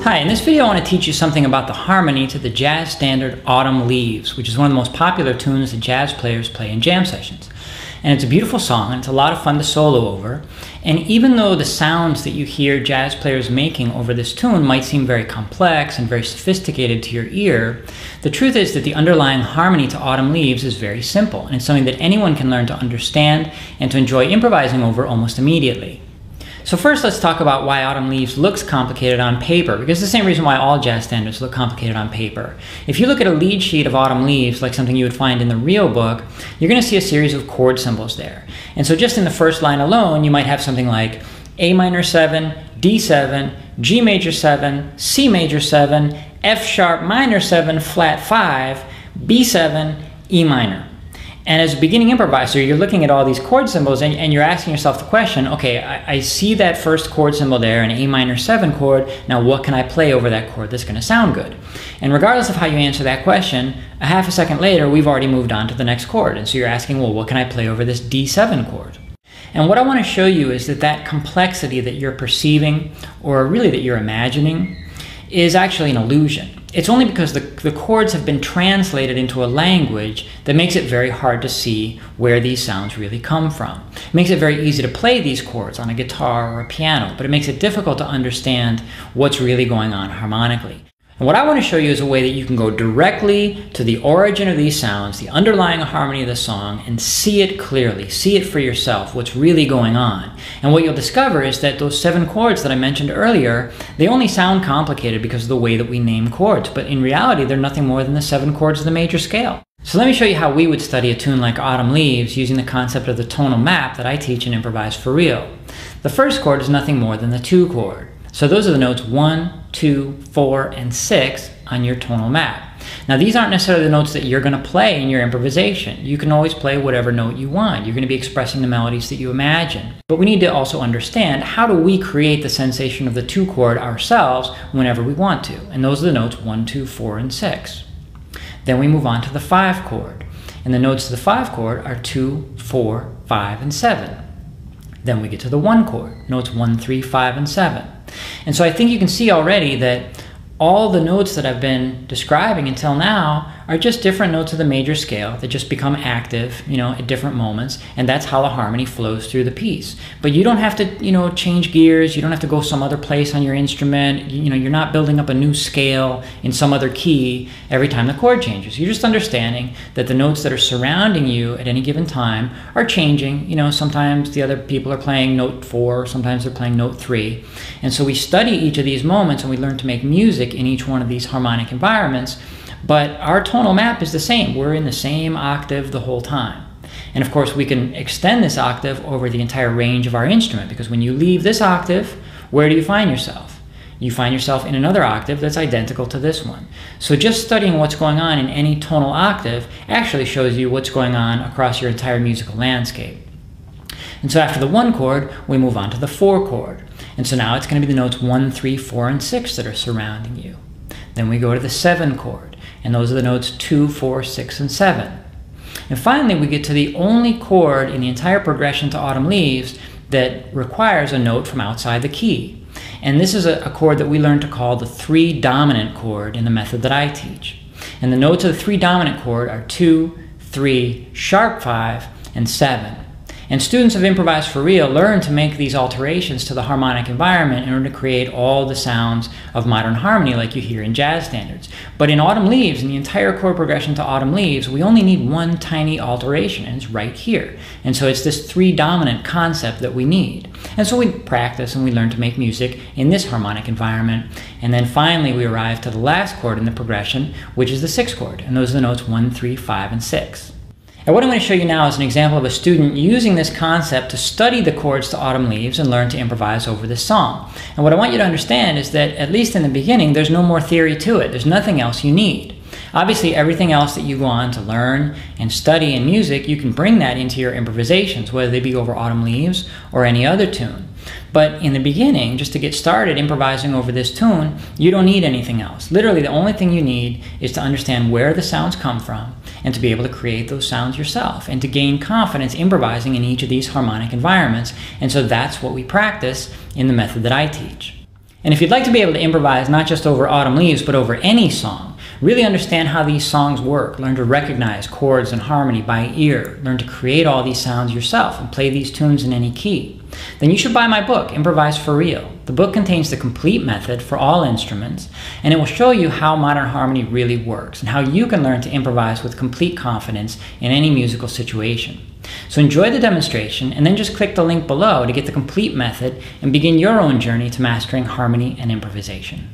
Hi, in this video I want to teach you something about the harmony to the jazz standard Autumn Leaves, which is one of the most popular tunes that jazz players play in jam sessions. And it's a beautiful song, and it's a lot of fun to solo over. And even though the sounds that you hear jazz players making over this tune might seem very complex and very sophisticated to your ear, the truth is that the underlying harmony to Autumn Leaves is very simple, and it's something that anyone can learn to understand and to enjoy improvising over almost immediately. So first, let's talk about why Autumn Leaves looks complicated on paper, because it's the same reason why all jazz standards look complicated on paper. If you look at a lead sheet of Autumn Leaves, like something you would find in the real book, you're going to see a series of chord symbols there. And so just in the first line alone, you might have something like A minor 7, D7, G major 7, C major 7, F sharp minor 7, flat 5, B7, E minor. And as a beginning improviser, you're looking at all these chord symbols and you're asking yourself the question, okay, I see that first chord symbol there, an A minor 7 chord, now what can I play over that chord that's going to sound good? And regardless of how you answer that question, a half a second later, we've already moved on to the next chord. And so you're asking, well, what can I play over this D7 chord? And what I want to show you is that that complexity that you're perceiving, or really that you're imagining, is actually an illusion. It's only because the chords have been translated into a language that makes it very hard to see where these sounds really come from. It makes it very easy to play these chords on a guitar or a piano, but it makes it difficult to understand what's really going on harmonically. And what I want to show you is a way that you can go directly to the origin of these sounds, the underlying harmony of the song, and see it clearly, see it for yourself, what's really going on. And what you'll discover is that those 7 chords that I mentioned earlier, they only sound complicated because of the way that we name chords, but in reality, they're nothing more than the 7 chords of the major scale. So let me show you how we would study a tune like Autumn Leaves using the concept of the tonal map that I teach in Improvise for Real. The first chord is nothing more than the 2 chord. So those are the notes 1, 2, 4, and 6 on your tonal map. Now these aren't necessarily the notes that you're going to play in your improvisation. You can always play whatever note you want. You're going to be expressing the melodies that you imagine. But we need to also understand, how do we create the sensation of the 2 chord ourselves whenever we want to? And those are the notes 1, 2, 4, and 6. Then we move on to the 5 chord. And the notes of the 5 chord are 2, 4, 5, and 7. Then we get to the 1 chord, notes 1, 3, 5, and 7. And so I think you can see already that all the notes that I've been describing until now are just different notes of the major scale that just become active, at different moments, and that's how the harmony flows through the piece. But you don't have to, change gears. You don't have to go some other place on your instrument. You're not building up a new scale in some other key every time the chord changes. You're just understanding that the notes that are surrounding you at any given time are changing. Sometimes the other people are playing note 4, sometimes they're playing note 3. And so we study each of these moments and we learn to make music in each one of these harmonic environments. But our tonal map is the same. We're in the same octave the whole time. And of course, we can extend this octave over the entire range of our instrument, because when you leave this octave, where do you find yourself? You find yourself in another octave that's identical to this one. So just studying what's going on in any tonal octave actually shows you what's going on across your entire musical landscape. And so after the 1 chord, we move on to the 4 chord. And so now it's going to be the notes 1, 3, 4, and 6 that are surrounding you. Then we go to the 7 chord. And those are the notes 2, 4, 6, and 7. And finally, we get to the only chord in the entire progression to Autumn Leaves that requires a note from outside the key. And this is a chord that we learn to call the 3 dominant chord in the method that I teach. And the notes of the 3 dominant chord are 2, 3, sharp 5, and 7. And students of Improvise for Real learn to make these alterations to the harmonic environment in order to create all the sounds of modern harmony like you hear in jazz standards. But in Autumn Leaves, in the entire chord progression to Autumn Leaves, we only need one tiny alteration, and it's right here. And so it's this 3 dominant concept that we need. And so we practice and we learn to make music in this harmonic environment. And then finally we arrive to the last chord in the progression, which is the 6 chord. And those are the notes 1, 3, 5, and 6. And what I'm going to show you now is an example of a student using this concept to study the chords to Autumn Leaves and learn to improvise over this song. And what I want you to understand is that, at least in the beginning, there's no more theory to it. There's nothing else you need. Obviously, everything else that you go on to learn and study in music, you can bring that into your improvisations, whether they be over Autumn Leaves or any other tune. But in the beginning, just to get started improvising over this tune, you don't need anything else. Literally, the only thing you need is to understand where the sounds come from and to be able to create those sounds yourself and to gain confidence improvising in each of these harmonic environments. And so that's what we practice in the method that I teach. And if you'd like to be able to improvise not just over Autumn Leaves, but over any song, really understand how these songs work, learn to recognize chords and harmony by ear, learn to create all these sounds yourself and play these tunes in any key, then you should buy my book, Improvise for Real. The book contains the complete method for all instruments, and it will show you how modern harmony really works and how you can learn to improvise with complete confidence in any musical situation. So enjoy the demonstration and then just click the link below to get the complete method and begin your own journey to mastering harmony and improvisation.